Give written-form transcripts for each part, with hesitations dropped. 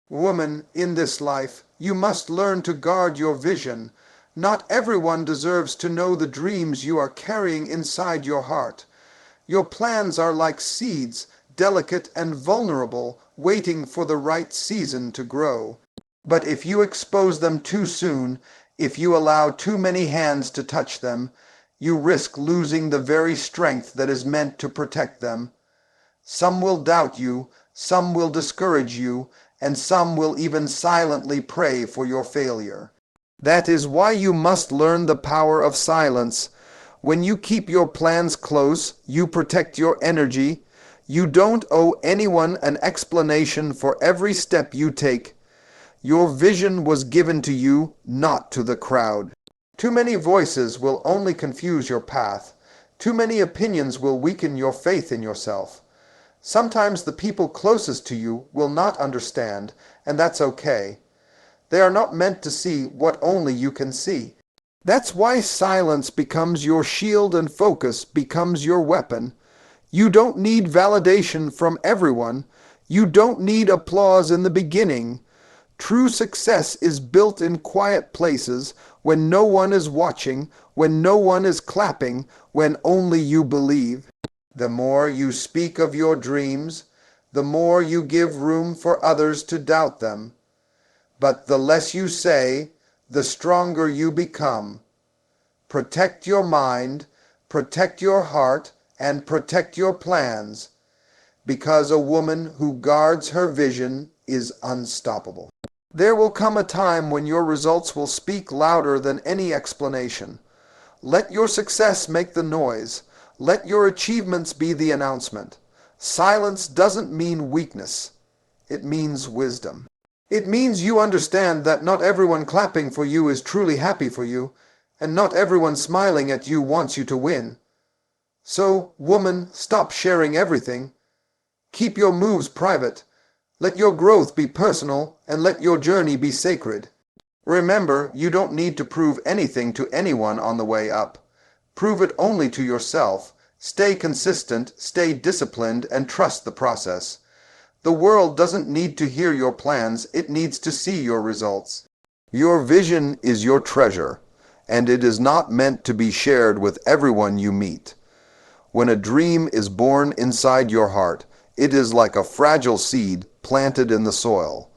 Woman, in this life, you must learn to guard your vision. Not everyone deserves to know the dreams you are carrying inside your heart. Your plans are like seeds, delicate and vulnerable, waiting for the right season to grow. But if you expose them too soon, if you allow too many hands to touch them, you risk losing the very strength that is meant to protect them. Some will doubt you, some will discourage you, and some will even silently pray for your failure. That is why you must learn the power of silence. When you keep your plans close, you protect your energy. You don't owe anyone an explanation for every step you take. Your vision was given to you, not to the crowd. Too many voices will only confuse your path. Too many opinions will weaken your faith in yourself. Sometimes the people closest to you will not understand, and that's okay. They are not meant to see what only you can see. That's why silence becomes your shield and focus becomes your weapon. You don't need validation from everyone. You don't need applause in the beginning. True success is built in quiet places, when no one is watching, when no one is clapping, when only you believe. The more you speak of your dreams, the more you give room for others to doubt them. But the less you say, the stronger you become. Protect your mind, protect your heart, and protect your plans, because a woman who guards her vision is unstoppable. There will come a time when your results will speak louder than any explanation. Let your success make the noise. Let your achievements be the announcement. Silence doesn't mean weakness. It means wisdom. It means you understand that not everyone clapping for you is truly happy for you, and not everyone smiling at you wants you to win. So, woman, stop sharing everything. Keep your moves private. Let your growth be personal, and let your journey be sacred. Remember, you don't need to prove anything to anyone on the way up. Prove it only to yourself. Stay consistent, stay disciplined, and trust the process. The world doesn't need to hear your plans, it needs to see your results. Your vision is your treasure, and it is not meant to be shared with everyone you meet. When a dream is born inside your heart, it is like a fragile seed planted in the soil.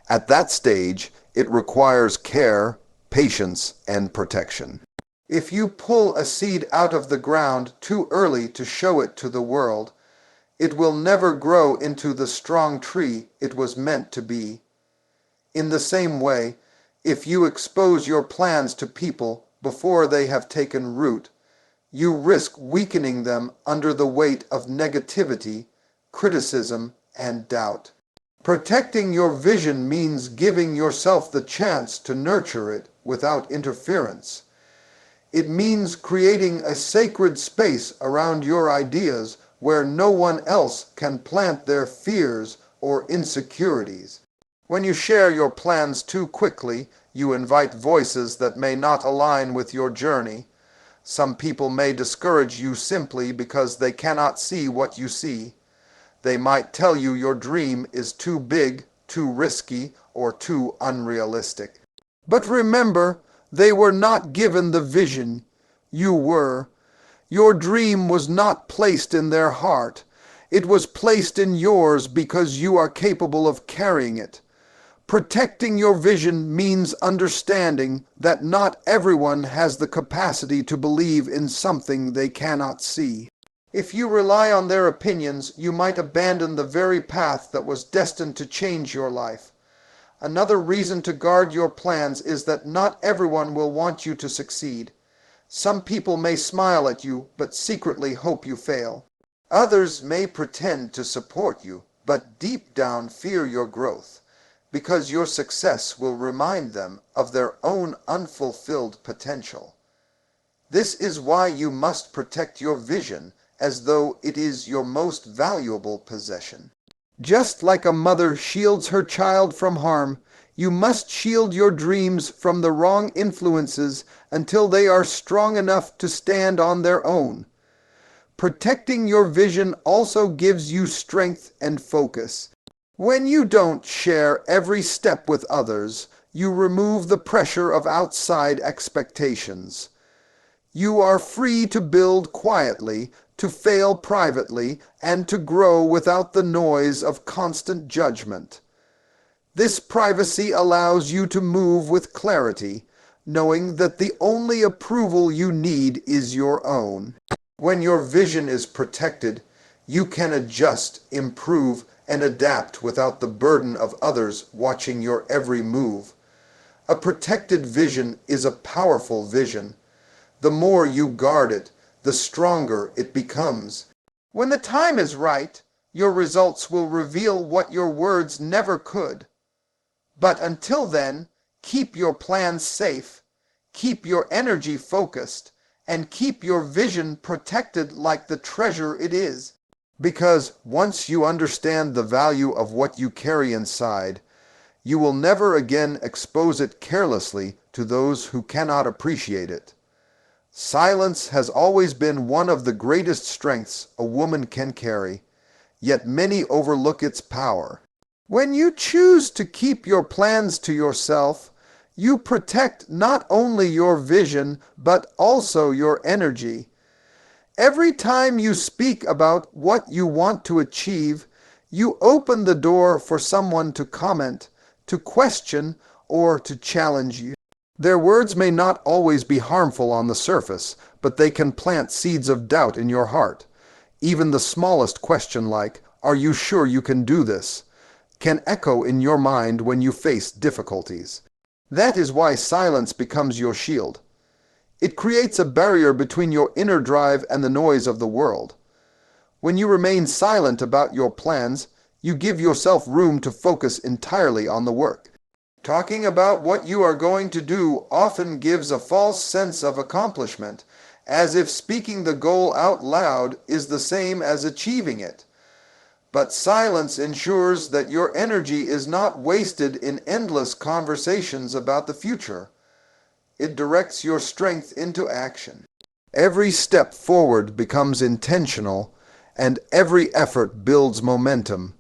At that stage, it requires care, patience, and protection. If you pull a seed out of the ground too early to show it to the world, it will never grow into the strong tree it was meant to be. In the same way, if you expose your plans to people before they have taken root, you risk weakening them under the weight of negativity, criticism, and doubt. Protecting your vision means giving yourself the chance to nurture it without interference. It means creating a sacred space around your ideas where no one else can plant their fears or insecurities. When you share your plans too quickly, you invite voices that may not align with your journey. Some people may discourage you simply because they cannot see what you see. They might tell you your dream is too big, too risky, or too unrealistic. But remember, they were not given the vision. You were. Your dream was not placed in their heart. It was placed in yours because you are capable of carrying it. Protecting your vision means understanding that not everyone has the capacity to believe in something they cannot see. If you rely on their opinions, you might abandon the very path that was destined to change your life. Another reason to guard your plans is that not everyone will want you to succeed. Some people may smile at you, but secretly hope you fail. Others may pretend to support you, but deep down fear your growth, because your success will remind them of their own unfulfilled potential. This is why you must protect your vision as though it is your most valuable possession. Just like a mother shields her child from harm, you must shield your dreams from the wrong influences until they are strong enough to stand on their own. Protecting your vision also gives you strength and focus. When you don't share every step with others, you remove the pressure of outside expectations. You are free to build quietly, to fail privately, and to grow without the noise of constant judgment. This privacy allows you to move with clarity, knowing that the only approval you need is your own. When your vision is protected, you can adjust, improve, and adapt without the burden of others watching your every move. A protected vision is a powerful vision. The more you guard it, the stronger it becomes. When the time is right, your results will reveal what your words never could. But until then, keep your plans safe, keep your energy focused, and keep your vision protected like the treasure it is. Because once you understand the value of what you carry inside, you will never again expose it carelessly to those who cannot appreciate it. Silence has always been one of the greatest strengths a woman can carry, yet many overlook its power. When you choose to keep your plans to yourself, you protect not only your vision, but also your energy. Every time you speak about what you want to achieve, you open the door for someone to comment, to question, or to challenge you. Their words may not always be harmful on the surface, but they can plant seeds of doubt in your heart. Even the smallest question like, "Are you sure you can do this?" can echo in your mind when you face difficulties. That is why silence becomes your shield. It creates a barrier between your inner drive and the noise of the world. When you remain silent about your plans, you give yourself room to focus entirely on the work. Talking about what you are going to do often gives a false sense of accomplishment, as if speaking the goal out loud is the same as achieving it. But silence ensures that your energy is not wasted in endless conversations about the future. It directs your strength into action. Every step forward becomes intentional, and every effort builds momentum.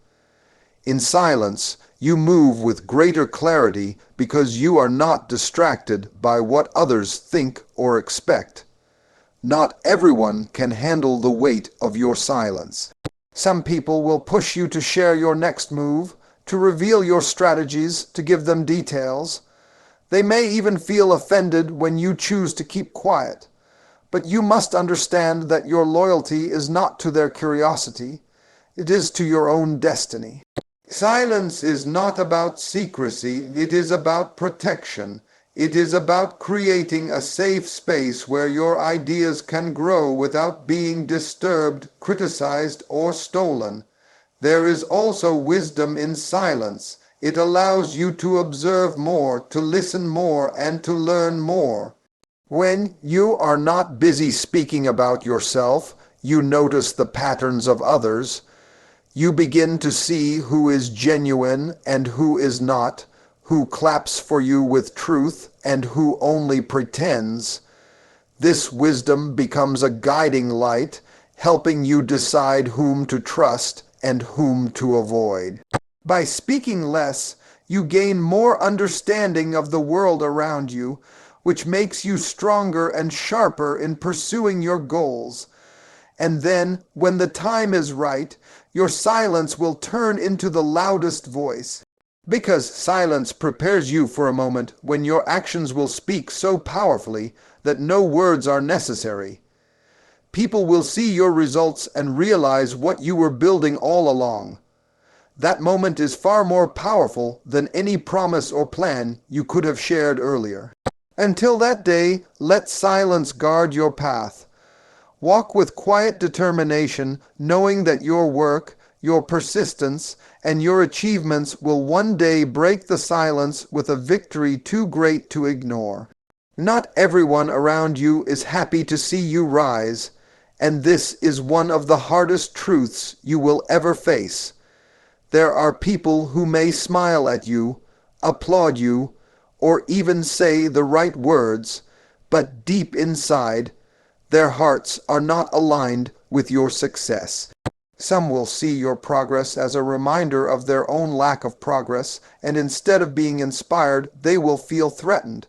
In silence, you move with greater clarity because you are not distracted by what others think or expect. Not everyone can handle the weight of your silence. Some people will push you to share your next move, to reveal your strategies, to give them details. They may even feel offended when you choose to keep quiet. But you must understand that your loyalty is not to their curiosity. It is to your own destiny. Silence is not about secrecy, it is about protection. It is about creating a safe space where your ideas can grow without being disturbed, criticized, or stolen. There is also wisdom in silence. It allows you to observe more, to listen more, and to learn more. When you are not busy speaking about yourself, you notice the patterns of others. You begin to see who is genuine and who is not, who claps for you with truth and who only pretends. This wisdom becomes a guiding light, helping you decide whom to trust and whom to avoid. By speaking less, you gain more understanding of the world around you, which makes you stronger and sharper in pursuing your goals. And then, when the time is right, your silence will turn into the loudest voice. Because silence prepares you for a moment when your actions will speak so powerfully that no words are necessary. People will see your results and realize what you were building all along. That moment is far more powerful than any promise or plan you could have shared earlier. Until that day, let silence guard your path. Walk with quiet determination, knowing that your work, your persistence, and your achievements will one day break the silence with a victory too great to ignore. Not everyone around you is happy to see you rise, and this is one of the hardest truths you will ever face. There are people who may smile at you, applaud you, or even say the right words, but deep inside, their hearts are not aligned with your success. Some will see your progress as a reminder of their own lack of progress, and instead of being inspired, they will feel threatened.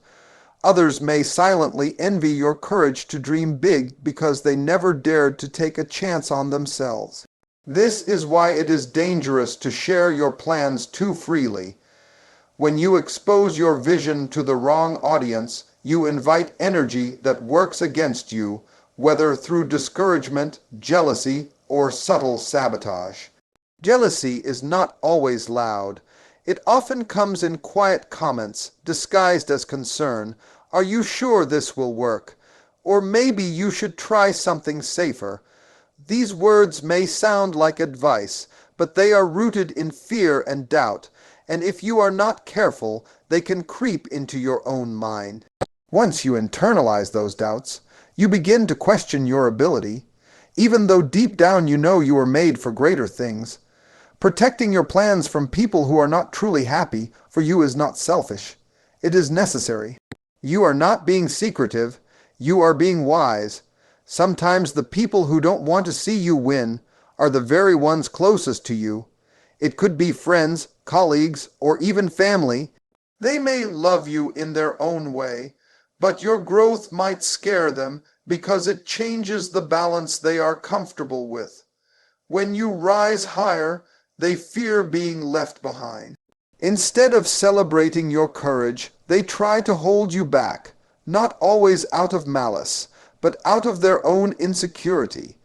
Others may silently envy your courage to dream big because they never dared to take a chance on themselves. This is why it is dangerous to share your plans too freely. When you expose your vision to the wrong audience, you invite energy that works against you, whether through discouragement, jealousy, or subtle sabotage. Jealousy is not always loud. It often comes in quiet comments, disguised as concern. Are you sure this will work? Or maybe you should try something safer. These words may sound like advice, but they are rooted in fear and doubt, and if you are not careful, they can creep into your own mind. Once you internalize those doubts, you begin to question your ability, even though deep down you know you are made for greater things. Protecting your plans from people who are not truly happy for you is not selfish. It is necessary. You are not being secretive, you are being wise. Sometimes the people who don't want to see you win are the very ones closest to you. It could be friends, colleagues, or even family. They may love you in their own way, but your growth might scare them because it changes the balance they are comfortable with. When you rise higher, they fear being left behind. Instead of celebrating your courage, they try to hold you back, not always out of malice, but out of their own insecurity.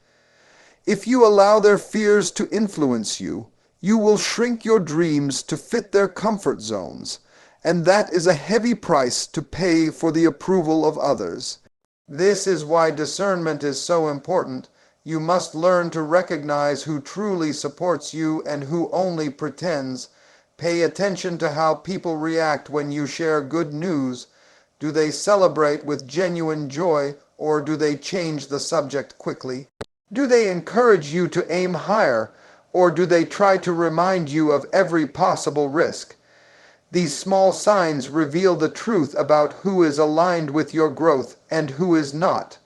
If you allow their fears to influence you, you will shrink your dreams to fit their comfort zones, and that is a heavy price to pay for the approval of others. This is why discernment is so important. You must learn to recognize who truly supports you and who only pretends. Pay attention to how people react when you share good news. Do they celebrate with genuine joy, or do they change the subject quickly? Do they encourage you to aim higher, or do they try to remind you of every possible risk? These small signs reveal the truth about who is aligned with your growth and who is not.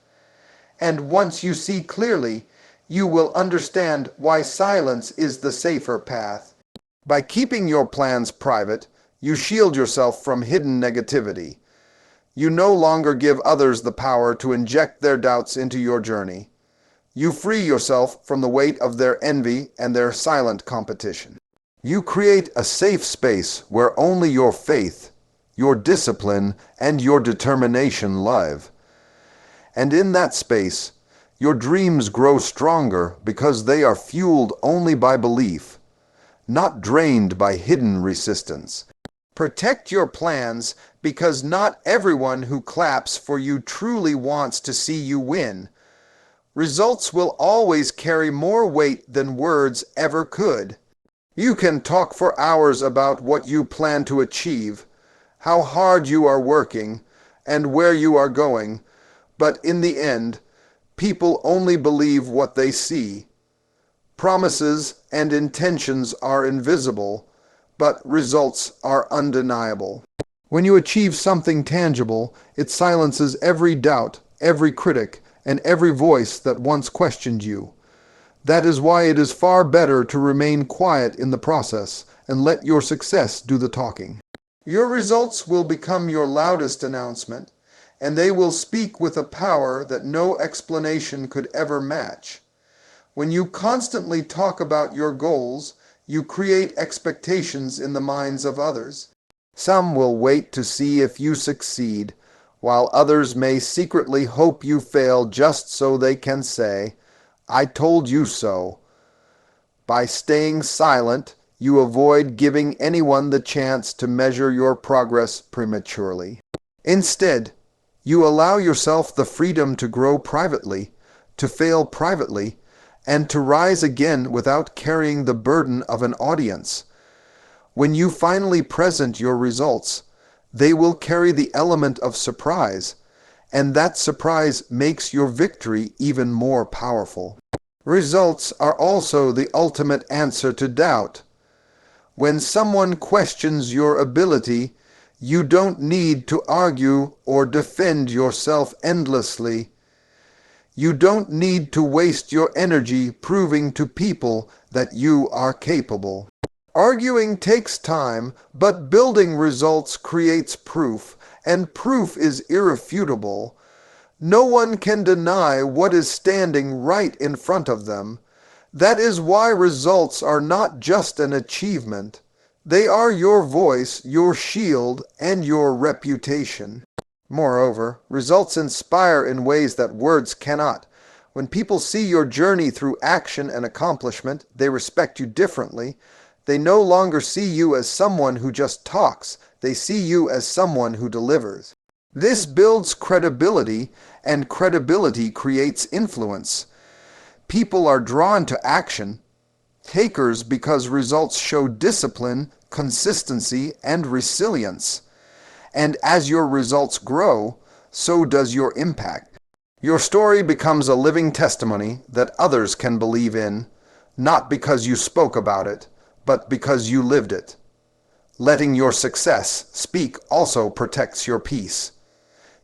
And once you see clearly, you will understand why silence is the safer path. By keeping your plans private, you shield yourself from hidden negativity. You no longer give others the power to inject their doubts into your journey. You free yourself from the weight of their envy and their silent competition. You create a safe space where only your faith, your discipline, and your determination live. And in that space, your dreams grow stronger because they are fueled only by belief, not drained by hidden resistance. Protect your plans because not everyone who claps for you truly wants to see you win. Results will always carry more weight than words ever could. You can talk for hours about what you plan to achieve, how hard you are working, and where you are going, but in the end, people only believe what they see. Promises and intentions are invisible, but results are undeniable. When you achieve something tangible, it silences every doubt, every critic, and every voice that once questioned you. That is why it is far better to remain quiet in the process and let your success do the talking. Your results will become your loudest announcement, and they will speak with a power that no explanation could ever match. When you constantly talk about your goals, you create expectations in the minds of others. Some will wait to see if you succeed, while others may secretly hope you fail just so they can say, "I told you so." By staying silent, you avoid giving anyone the chance to measure your progress prematurely. Instead, you allow yourself the freedom to grow privately, to fail privately, and to rise again without carrying the burden of an audience. When you finally present your results, they will carry the element of surprise, and that surprise makes your victory even more powerful. Results are also the ultimate answer to doubt. When someone questions your ability, you don't need to argue or defend yourself endlessly. You don't need to waste your energy proving to people that you are capable. Arguing takes time, but building results creates proof, and proof is irrefutable. No one can deny what is standing right in front of them. That is why results are not just an achievement. They are your voice, your shield, and your reputation. Moreover, results inspire in ways that words cannot. When people see your journey through action and accomplishment, they respect you differently. They no longer see you as someone who just talks. They see you as someone who delivers. This builds credibility, and credibility creates influence. People are drawn to action, takers because results show discipline, consistency, and resilience. And as your results grow, so does your impact. Your story becomes a living testimony that others can believe in, not because you spoke about it, but because you lived it. Letting your success speak also protects your peace.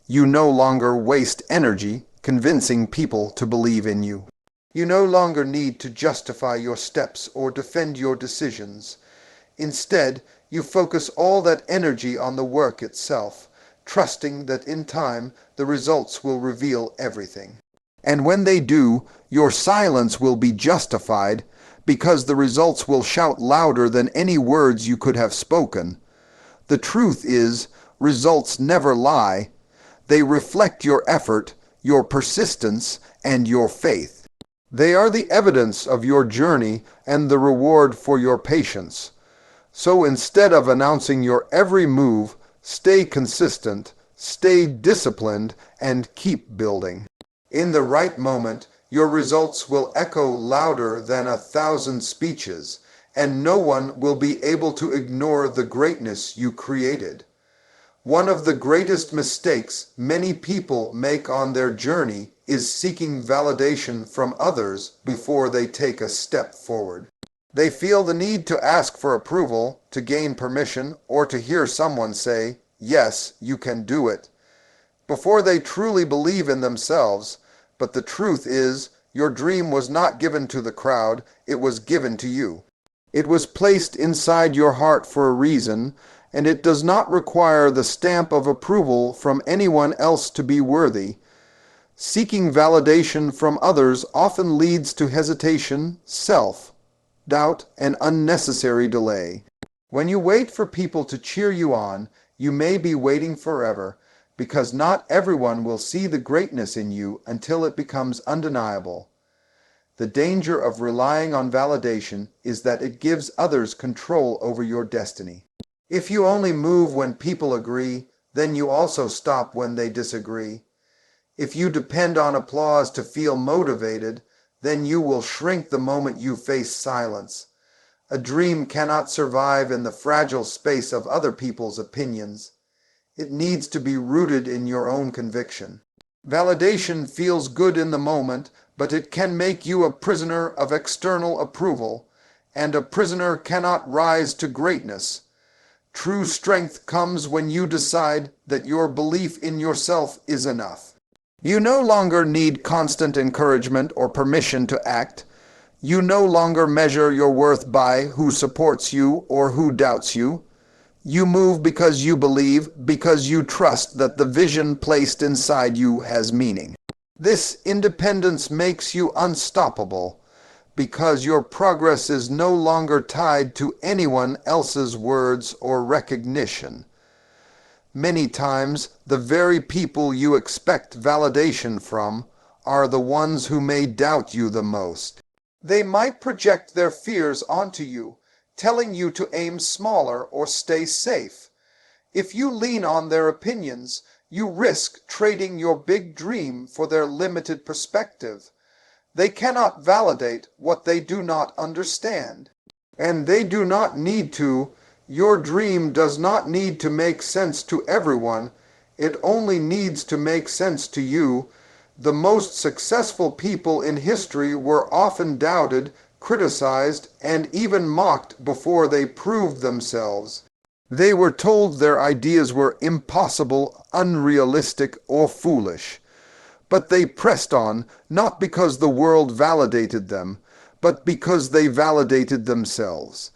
You no longer waste energy convincing people to believe in you. You no longer need to justify your steps or defend your decisions. Instead, you focus all that energy on the work itself, trusting that in time the results will reveal everything. And when they do, your silence will be justified because the results will shout louder than any words you could have spoken. The truth is, results never lie. They reflect your effort, your persistence, and your faith. They are the evidence of your journey and the reward for your patience. So instead of announcing your every move, stay consistent, stay disciplined, and keep building. In the right moment, your results will echo louder than 1,000 speeches, and no one will be able to ignore the greatness you created. One of the greatest mistakes many people make on their journey is seeking validation from others before they take a step forward. They feel the need to ask for approval, to gain permission, or to hear someone say, "Yes, you can do it," before they truly believe in themselves. But the truth is, your dream was not given to the crowd, it was given to you. It was placed inside your heart for a reason, and it does not require the stamp of approval from anyone else to be worthy. Seeking validation from others often leads to hesitation, self-doubt, and unnecessary delay. When you wait for people to cheer you on, you may be waiting forever, because not everyone will see the greatness in you until it becomes undeniable. The danger of relying on validation is that it gives others control over your destiny. If you only move when people agree, then you also stop when they disagree. If you depend on applause to feel motivated, then you will shrink the moment you face silence. A dream cannot survive in the fragile space of other people's opinions. It needs to be rooted in your own conviction. Validation feels good in the moment, but it can make you a prisoner of external approval, and a prisoner cannot rise to greatness. True strength comes when you decide that your belief in yourself is enough. You no longer need constant encouragement or permission to act. You no longer measure your worth by who supports you or who doubts you. You move because you believe, because you trust that the vision placed inside you has meaning. This independence makes you unstoppable, because your progress is no longer tied to anyone else's words or recognition. Many times, the very people you expect validation from are the ones who may doubt you the most. They might project their fears onto you, telling you to aim smaller or stay safe. If you lean on their opinions, you risk trading your big dream for their limited perspective. They cannot validate what they do not understand. And they do not need to. Your dream does not need to make sense to everyone. It only needs to make sense to you. The most successful people in history were often doubted, criticized, and even mocked before they proved themselves. They were told their ideas were impossible, unrealistic, or foolish. But they pressed on, not because the world validated them, but because they validated themselves.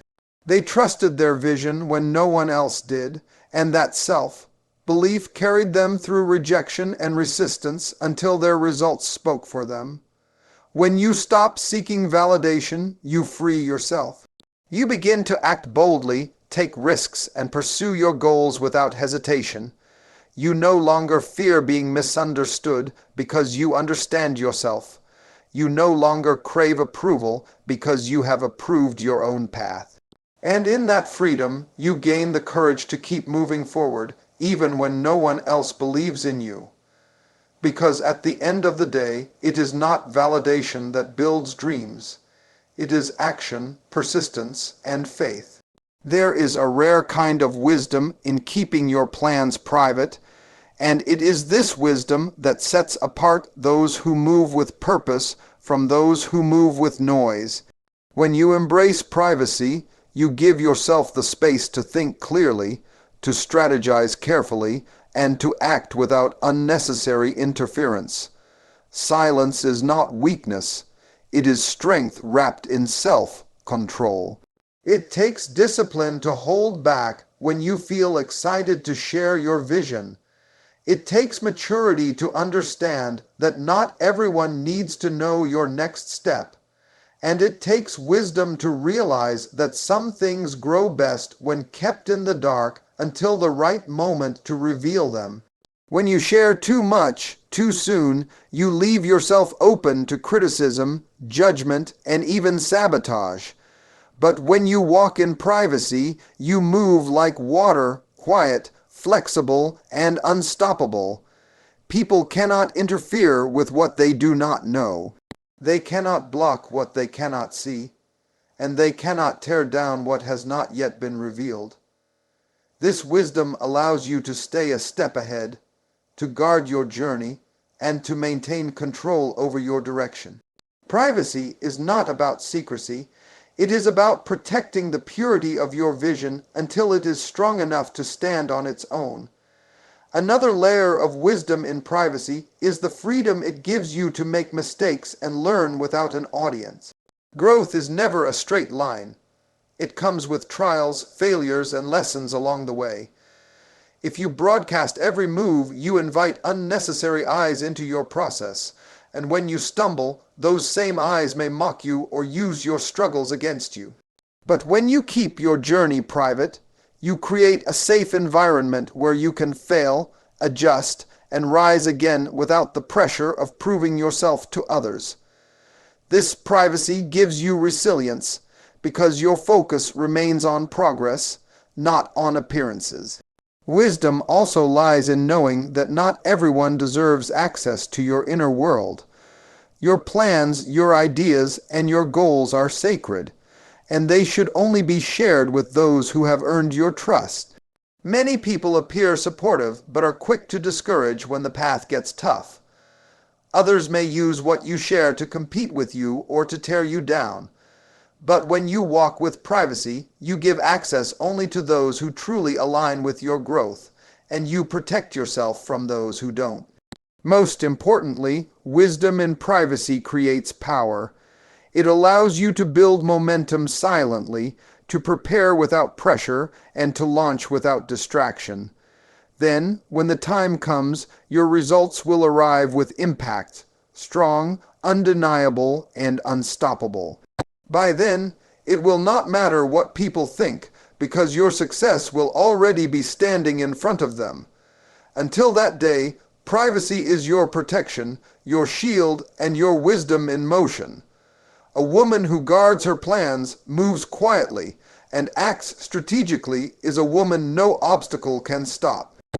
They trusted their vision when no one else did, and that self-belief carried them through rejection and resistance until their results spoke for them. When you stop seeking validation, you free yourself. You begin to act boldly, take risks, and pursue your goals without hesitation. You no longer fear being misunderstood because you understand yourself. You no longer crave approval because you have approved your own path. And in that freedom, you gain the courage to keep moving forward, even when no one else believes in you. Because at the end of the day, it is not validation that builds dreams. It is action, persistence, and faith. There is a rare kind of wisdom in keeping your plans private, and it is this wisdom that sets apart those who move with purpose from those who move with noise. When you embrace privacy, you give yourself the space to think clearly, to strategize carefully, and to act without unnecessary interference. Silence is not weakness. It is strength wrapped in self-control. It takes discipline to hold back when you feel excited to share your vision. It takes maturity to understand that not everyone needs to know your next step. And it takes wisdom to realize that some things grow best when kept in the dark until the right moment to reveal them. When you share too much, too soon, you leave yourself open to criticism, judgment, and even sabotage. But when you walk in privacy, you move like water, quiet, flexible, and unstoppable. People cannot interfere with what they do not know. They cannot block what they cannot see, and they cannot tear down what has not yet been revealed. This wisdom allows you to stay a step ahead, to guard your journey, and to maintain control over your direction. Privacy is not about secrecy. It is about protecting the purity of your vision until it is strong enough to stand on its own. Another layer of wisdom in privacy is the freedom it gives you to make mistakes and learn without an audience. Growth is never a straight line. It comes with trials, failures, and lessons along the way. If you broadcast every move, you invite unnecessary eyes into your process, and when you stumble, those same eyes may mock you or use your struggles against you. But when you keep your journey private, you create a safe environment where you can fail, adjust, and rise again without the pressure of proving yourself to others. This privacy gives you resilience because your focus remains on progress, not on appearances. Wisdom also lies in knowing that not everyone deserves access to your inner world. Your plans, your ideas, and your goals are sacred, and they should only be shared with those who have earned your trust. Many people appear supportive but are quick to discourage when the path gets tough. Others may use what you share to compete with you or to tear you down. But when you walk with privacy, you give access only to those who truly align with your growth, and you protect yourself from those who don't. Most importantly, wisdom in privacy creates power. It allows you to build momentum silently, to prepare without pressure, and to launch without distraction. Then, when the time comes, your results will arrive with impact, strong, undeniable, and unstoppable. By then, it will not matter what people think, because your success will already be standing in front of them. Until that day, privacy is your protection, your shield, and your wisdom in motion. A woman who guards her plans, moves quietly, and acts strategically is a woman no obstacle can stop.